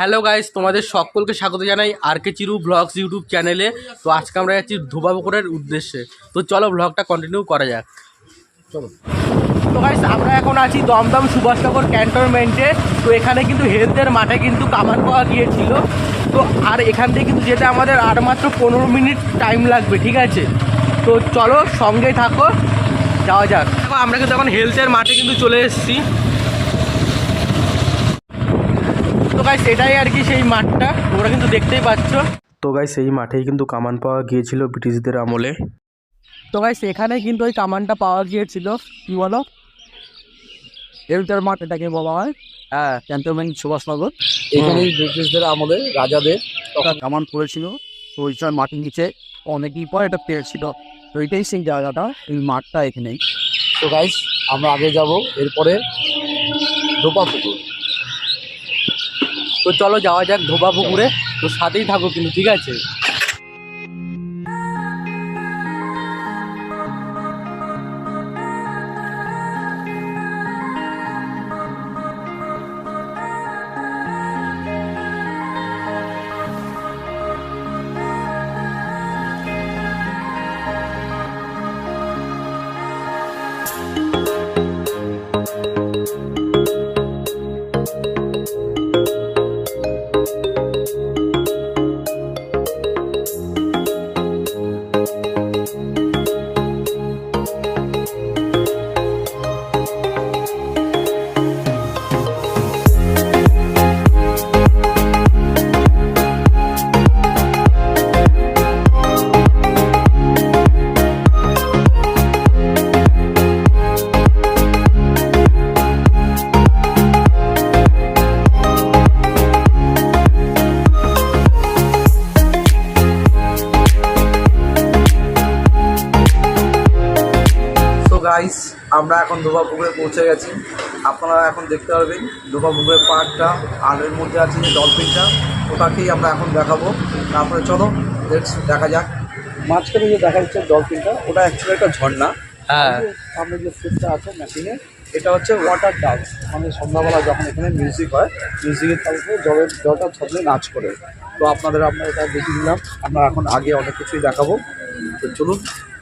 Hello guys, তোমাদের সকলকে স্বাগত জানাই আর কে চিরু ব্লগস ইউটিউব চ্যানেলে। তো আজকে আমরা যাচ্ছি ধোবাপুকুরের উদ্দেশ্যে। তো চলো ব্লগটা কন্টিনিউ করা যাক। চলো। তো গাইস, আমরা এখন আছি দমদম সুভাষনগর ক্যান্টনমেন্টে। তো এখানে কিন্তু হেলথের মাঠে কিন্তু কামান পাওয়া গিয়েছিল। তো আর এখান থেকে কিন্তু যেটা আমাদের আর মাত্র 15 মিনিট টাইম লাগবে, ঠিক আছে? তো চলো সঙ্গে থাকো, যাওয়া যাক। দেখো আমরা কিন্তু এখন হেলথের মাঠে কিন্তু চলে এসেছি। তো গাইস এটাই আর কি সেই মাঠটা, তোমরা কিন্তু দেখতেই পাচ্ছ। তো গাইস এই মাঠেই কিন্তু কামান পাওয়া গিয়েছিল ব্রিটিশদের আমলে। তো গাইস এখানে কিন্তু ওই কামানটা পাওয়া গিয়েছিল। কি বলো? হেলথের মাঠ এটাকে বলা হয়। হ্যাঁ, ক্যান্টনমেন্ট সুভাষনগর। এখানেই ব্রিটিশদের আমলে রাজাদের তখন কামান পড়েছিল। তো ওই সময় মাটির নিচে অনেকই পর এটা পেয়েছিল। তো এটাই সেই জায়গাটা, এই মাঠটা এখানেই। তো গাইস আমরা আগে যাব, এরপরে ধোপাপুকুর। তো চলো যাওয়া যাক ধোবাপুকুরে। তো সাথেই থাকো কিন্তু, ঠিক আছে? গাইস আমরা এখন ধোপাপুকুরে পৌঁছে গেছি। আপনারা এখন দেখতে পারবেন ধোপাপুকুরের পার্কটা, আর এর মধ্যে আছে যে ডলফিনটা, ওটাকেই আমরা এখন দেখাবো। তারপরে চলো দেখা যাক। মাঝখানে যে দেখা যাচ্ছে ডলফিনটা, ওটা অ্যাকচুয়ালি একটা ঝর্ণা। হ্যাঁ, সামনে যে স্টেপটা আছে মেশিনে, এটা হচ্ছে ওয়াটার ডান্স। মানে সন্ধ্যাবেলা যখন এখানে মিউজিক হয়, মিউজিকের তারপরে জলটা ছড়লে নাচ করে। তো আমরা এটা দেখে নিলাম। আমরা এখন আগে অনেক কিছুই দেখাবো। তো চলুন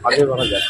আগে বাড়া যাক।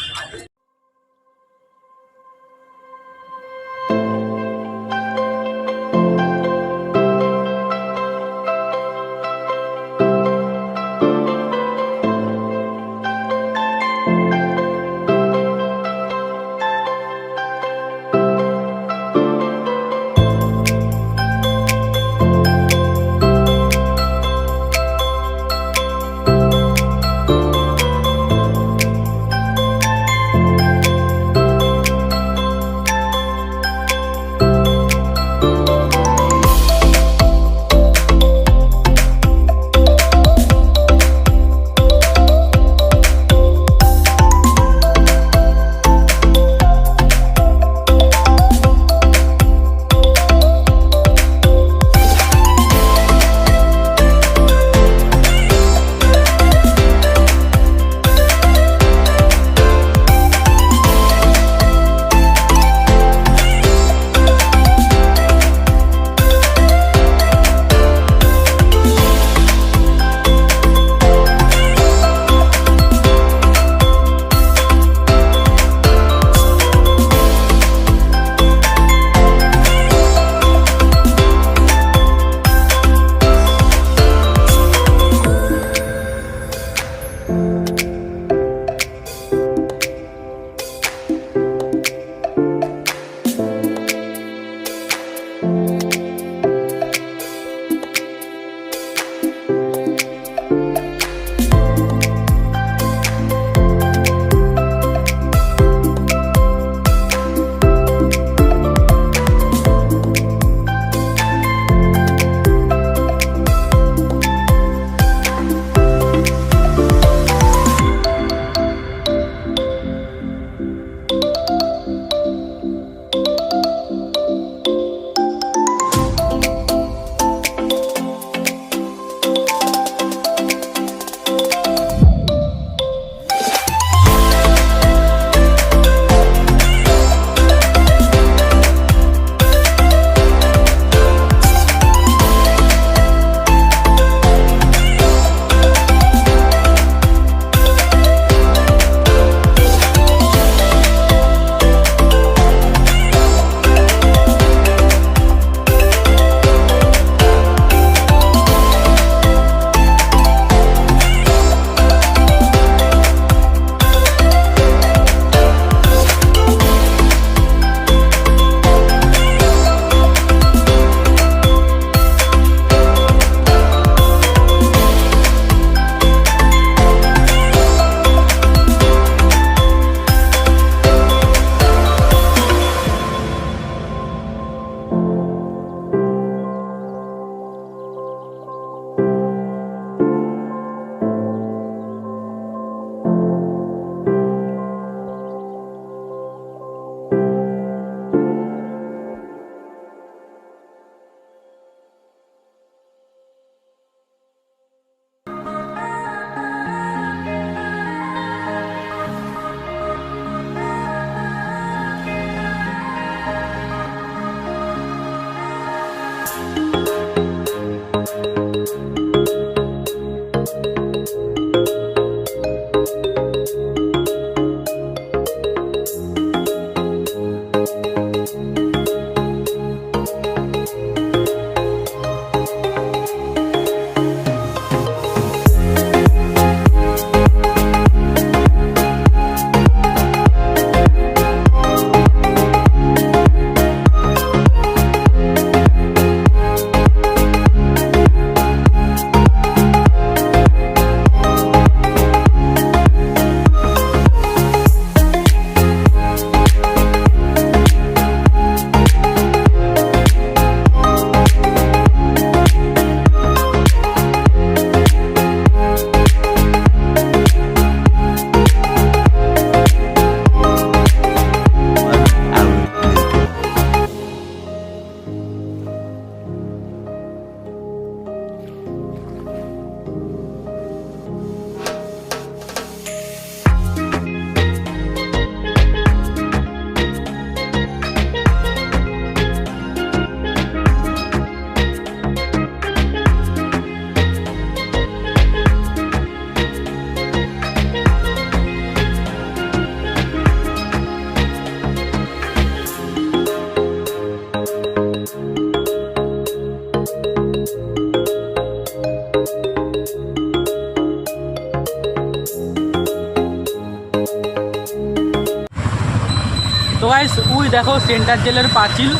তো গাইস ওই দেখো সেন্ট্রাল জেলের পাঁচিল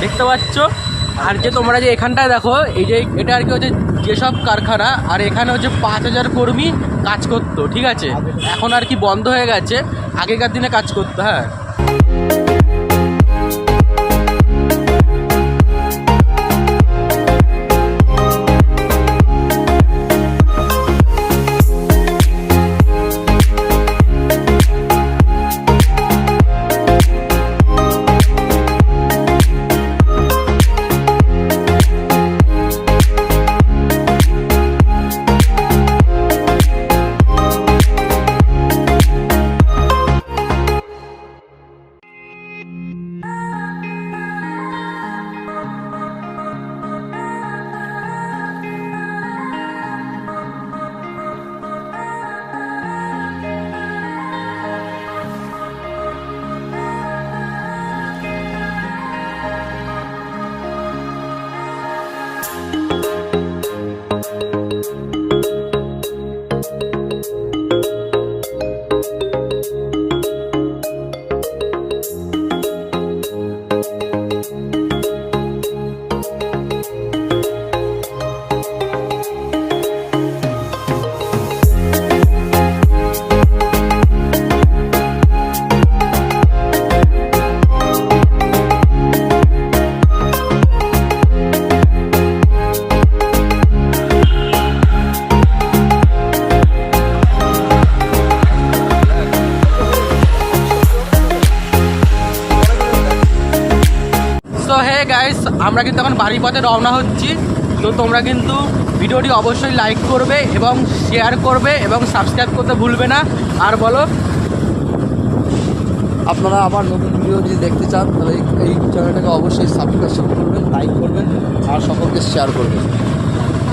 দেখতে পাচ্ছ। আর যে তোমরা যে এখানটায় দেখো এই যে এটা আর কি হচ্ছে যেসব কারখানা, আর এখানে হচ্ছে 5,000 কর্মী কাজ করতো, ঠিক আছে। এখন আর কি বন্ধ হয়ে গেছে, আগেকার দিনে কাজ করতো। হ্যাঁ তো হে গাইস, আমরা কিন্তু এখন বাড়ির পথে রওনা হচ্ছি। তো তোমরা কিন্তু ভিডিওটি অবশ্যই লাইক করবে এবং শেয়ার করবে এবং সাবস্ক্রাইব করতে ভুলবে না। আর বলো, আপনারা আমার নতুন ভিডিও যদি দেখতে চান তাহলে এই চ্যানেলটাকে অবশ্যই সাবস্ক্রাইব করবেন, লাইক করবেন আর সকলকে শেয়ার করবেন।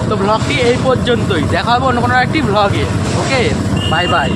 তো ব্লগটি এই পর্যন্তই, দেখা হবে অন্য কোনো একটি ব্লগে। ওকে, বাই বাই।